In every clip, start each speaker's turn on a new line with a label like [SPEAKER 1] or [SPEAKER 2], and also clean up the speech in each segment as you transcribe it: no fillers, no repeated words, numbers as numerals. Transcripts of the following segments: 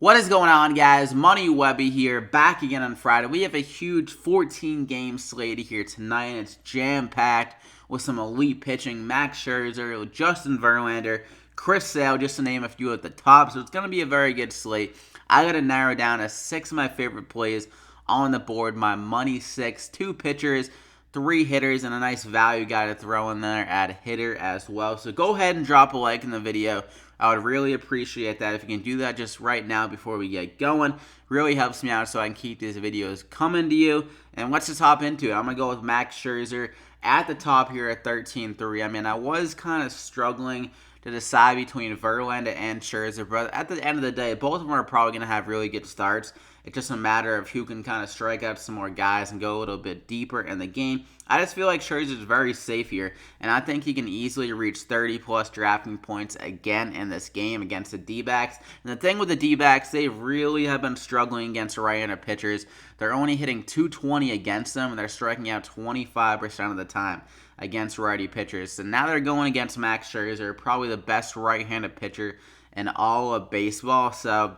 [SPEAKER 1] What is going on, guys? Money Webby here, back again on Friday. We have a huge 14-game slate here tonight, and it's jam-packed with some elite pitching. Max Scherzer, Justin Verlander, Chris Sale, just to name a few at the top. So it's going to be a very good slate. I got to narrow down to 6 of my favorite plays on the board. My money 6, 2 pitchers, 3 hitters, and a nice value guy to throw in there at hitter as well. So go ahead and drop a like in the video. I would really appreciate that if you can do that just right now before we get going. Really helps me out so I can keep these videos coming to you. And let's just hop into it. I'm going to go with Max Scherzer at the top here at 13-3. I mean, I was kind of struggling to decide between Verlander and Scherzer, but at the end of the day, both of them are probably going to have really good starts. It's just a matter of who can kind of strike out some more guys and go a little bit deeper in the game. I just feel like Scherzer is very safe here, and I think he can easily reach 30-plus drafting points again in this game against the D-backs. And the thing with the D-backs, they really have been struggling against right-handed pitchers. They're only hitting .220 against them, and they're striking out 25% of the time against righty pitchers. So now they're going against Max Scherzer, probably the best right-handed pitcher in all of baseball. So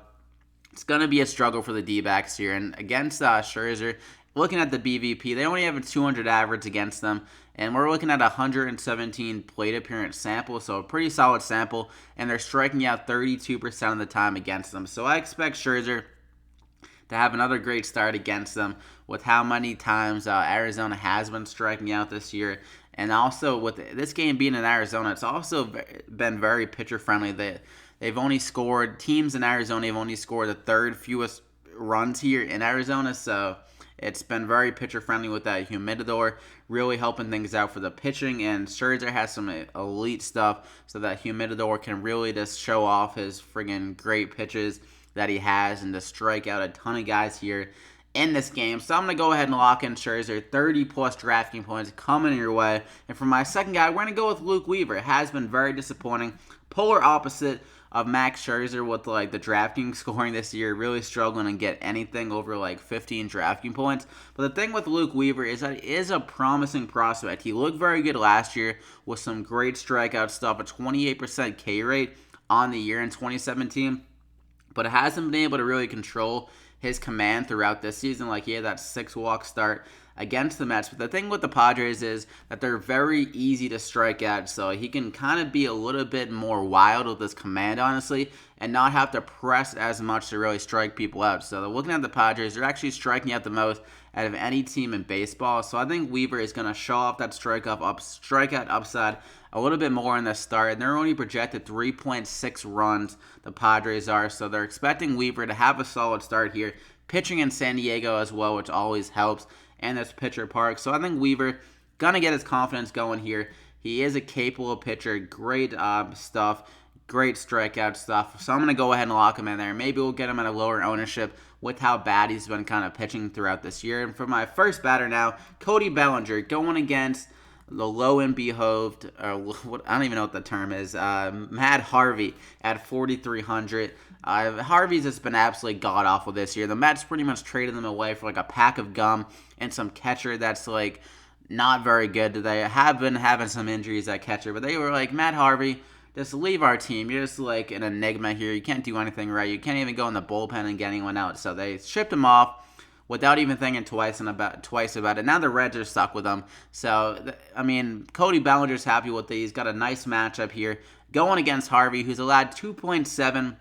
[SPEAKER 1] it's going to be a struggle for the D-backs here. And against Scherzer, looking at the BVP, they only have a 200 average against them. And we're looking at a 117 plate appearance sample, so a pretty solid sample. And they're striking out 32% of the time against them. So I expect Scherzer to have another great start against them with how many times Arizona has been striking out this year. And also with this game being in Arizona, it's also been very pitcher-friendly. They've only scored, teams in Arizona have only scored the third fewest runs here in Arizona, so it's been very pitcher-friendly with that humidor, really helping things out for the pitching, and Scherzer has some elite stuff, so that humidor can really just show off his friggin' great pitches that he has and to strike out a ton of guys here in this game. So I'm going to go ahead and lock in Scherzer. 30-plus drafting points coming your way. And for my second guy, we're going to go with Luke Weaver. It has been very disappointing. Polar opposite of Max Scherzer with like the drafting scoring this year, really struggling to get anything over like 15 drafting points. But the thing with Luke Weaver is that he is a promising prospect. He looked very good last year with some great strikeout stuff, a 28% K rate on the year in 2017. But it hasn't been able to really control his command throughout this season. Like he had that 6-walk start against the Mets. But the thing with the Padres is that they're very easy to strike at. So he can kind of be a little bit more wild with his command, honestly, and not have to press as much to really strike people out. So looking at the Padres, they're actually striking out the most out of any team in baseball. So I think Weaver is going to show off that strikeout upside a little bit more in the start. And they're only projected 3.6 runs, the Padres are. So they're expecting Weaver to have a solid start here. Pitching in San Diego as well, which always helps. And this pitcher park. So I think Weaver going to get his confidence going here. He is a capable pitcher. Great stuff. Great strikeout stuff. So I'm going to go ahead and lock him in there. Maybe we'll get him at a lower ownership with how bad he's been kind of pitching throughout this year. And for my first batter now, Cody Bellinger going against the low and behoved, I don't even know what the term is, Matt Harvey at 4,300. Harvey's just been absolutely god-awful this year. The Mets pretty much traded them away for like a pack of gum and some catcher that's like not very good. They have been having some injuries at catcher, but they were like, Matt Harvey, just leave our team. You're just like an enigma here. You can't do anything right. You can't even go in the bullpen and get anyone out. So they shipped him off without even thinking twice about it. Now the Reds are stuck with him. So, I mean, Cody Bellinger's happy with it. He's got a nice matchup here going against Harvey, who's allowed 2.7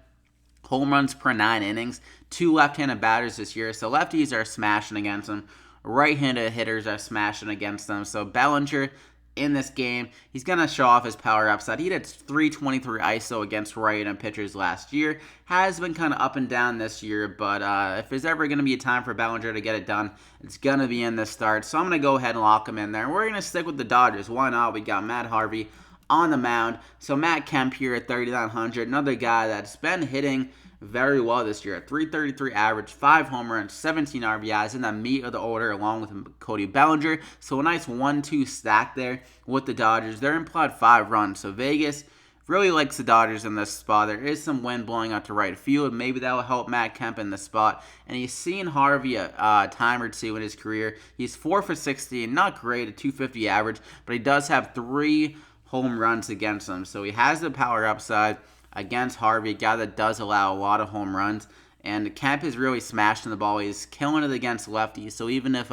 [SPEAKER 1] home runs per 9 innings. 2 left-handed batters this year. So lefties are smashing against him. Right-handed hitters are smashing against them. So Bellinger in this game, he's going to show off his power upside. He did 323 ISO against right-handed pitchers last year. Has been kind of up and down this year, but if there's ever going to be a time for Bellinger to get it done, it's going to be in this start. So I'm going to go ahead and lock him in there. We're going to stick with the Dodgers. Why not? We got Matt Harvey on the mound. So Matt Kemp here at 3,900. Another guy that's been hitting very well this year. 333 average, 5 home runs, 17 RBIs in the meat of the order along with Cody Bellinger. So a nice 1-2 stack there with the Dodgers. They're implied 5 runs. So Vegas really likes the Dodgers in this spot. There is some wind blowing out to right field. Maybe that will help Matt Kemp in the spot. And he's seen Harvey a time or two in his career. He's 4 for 16. Not great, a 250 average. But he does have 3 home runs against him. So he has the power upside against Harvey, a guy that does allow a lot of home runs And Kemp is really smashing the ball. He's killing it against lefties. So even if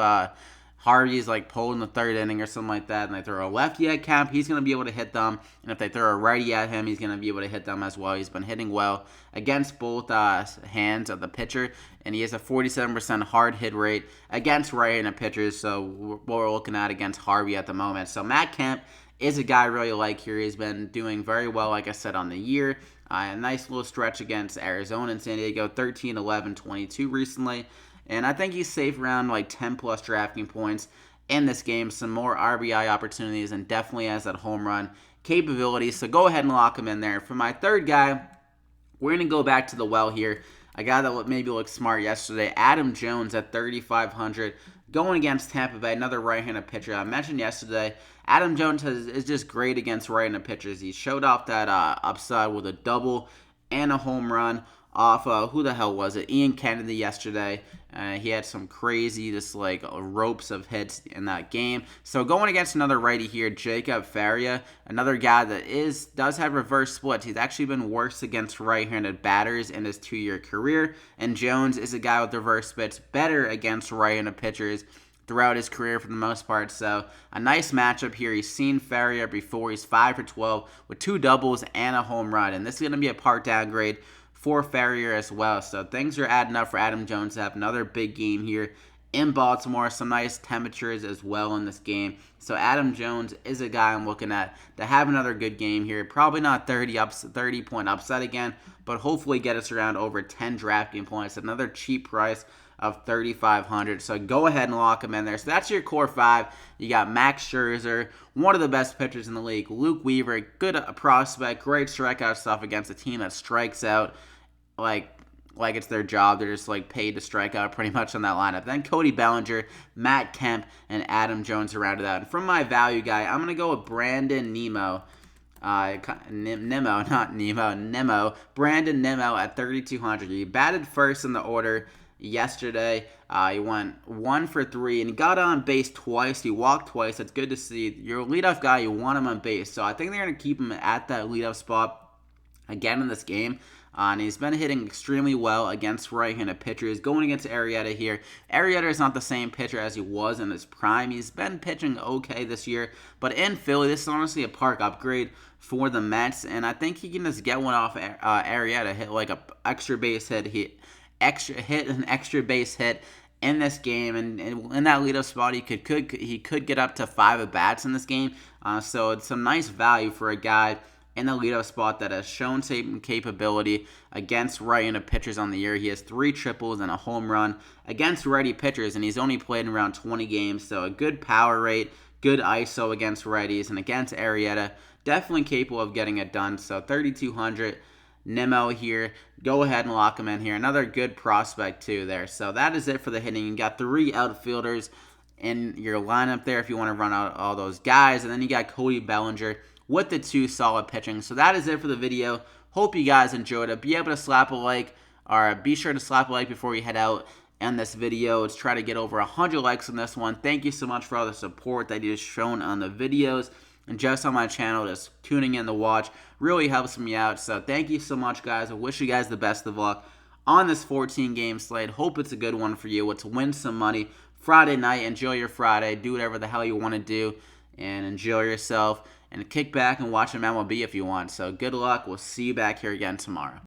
[SPEAKER 1] Harvey's like pulled in the third inning or something like that, and they throw a lefty at Kemp, he's going to be able to hit them. And if they throw a righty at him, he's going to be able to hit them as well. He's been hitting well against both hands of the pitcher, and he has a 47% hard hit rate against right-handed pitchers. So what we're looking at against Harvey at the moment. So Matt Kemp is a guy I really like here. He's been doing very well, like I said, on the year. A nice little stretch against Arizona and San Diego, 13, 11, 22 recently. And I think he's safe around like 10-plus drafting points in this game. Some more RBI opportunities, and definitely has that home run capability. So go ahead and lock him in there. For my third guy, we're going to go back to the well here. A guy that maybe looked smart yesterday, Adam Jones at 3,500, going against Tampa Bay, another right-handed pitcher. I mentioned yesterday, Adam Jones is just great against right-handed pitchers. He showed off that upside with a double and a home run off, who the hell was it? Ian Kennedy yesterday. He had some crazy, just like ropes of hits in that game. So going against another righty here, Jacob Faria, another guy that does have reverse splits. He's actually been worse against right-handed batters in his 2-year career. And Jones is a guy with reverse splits, better against right-handed pitchers throughout his career for the most part. So a nice matchup here. He's seen Faria before. He's 5 for 12 with 2 doubles and a home run. And this is going to be a part downgrade for Ferrier as well. So things are adding up for Adam Jones to have another big game here in Baltimore. Some nice temperatures as well in this game. So Adam Jones is a guy I'm looking at to have another good game here. Probably not 30-point upset again, but hopefully get us around over 10 drafting points. Another cheap price of 3,500. So go ahead and lock him in there. So that's your core 5. You got Max Scherzer, one of the best pitchers in the league. Luke Weaver, good prospect, great strikeout stuff against a team that strikes out like it's their job. They're just like paid to strike out pretty much on that lineup. Then Cody Bellinger, Matt Kemp, and Adam Jones rounded out. And from my value guy, I'm going to go with Brandon Nimmo. Nimmo. Brandon Nimmo at 3,200. He batted first in the order yesterday. He went 1 for 3 and he got on base twice. He walked twice. That's good to see. You're a leadoff guy. You want him on base. So I think they're going to keep him at that leadoff spot again in this game. And he's been hitting extremely well against right-handed pitchers. Going against Arrieta here. Arrieta is not the same pitcher as he was in his prime. He's been pitching okay this year. But in Philly, this is honestly a park upgrade for the Mets. And I think he can just get one off Arrieta, hit like an extra base hit, an extra base hit in this game. And in that leadoff spot, he could get up to 5 at-bats in this game. So it's some nice value for a guy in the leadoff spot that has shown some capability against right-handed pitchers on the year. He has 3 triples and a home run against righty pitchers, and he's only played in around 20 games, so a good power rate, good ISO against righties, and against Arrieta, definitely capable of getting it done. So 3,200, Nimmo here. Go ahead and lock him in here. Another good prospect, too, there. So that is it for the hitting. You got 3 outfielders in your lineup there if you want to run out all those guys, and then you got Cody Bellinger with the 2 solid pitching. So that is it for the video. Hope you guys enjoyed it. Be able to slap a like, or be sure to slap a like before you head out in this video. Let's try to get over 100 likes on this one. Thank you so much for all the support that you've shown on the videos and just on my channel, just tuning in to watch. Really helps me out. So thank you so much, guys. I wish you guys the best of luck on this 14-game slate. Hope it's a good one for you. Let's win some money Friday night. Enjoy your Friday. Do whatever the hell you want to do and enjoy yourself. And kick back and watch some MLB if you want. So good luck. We'll see you back here again tomorrow.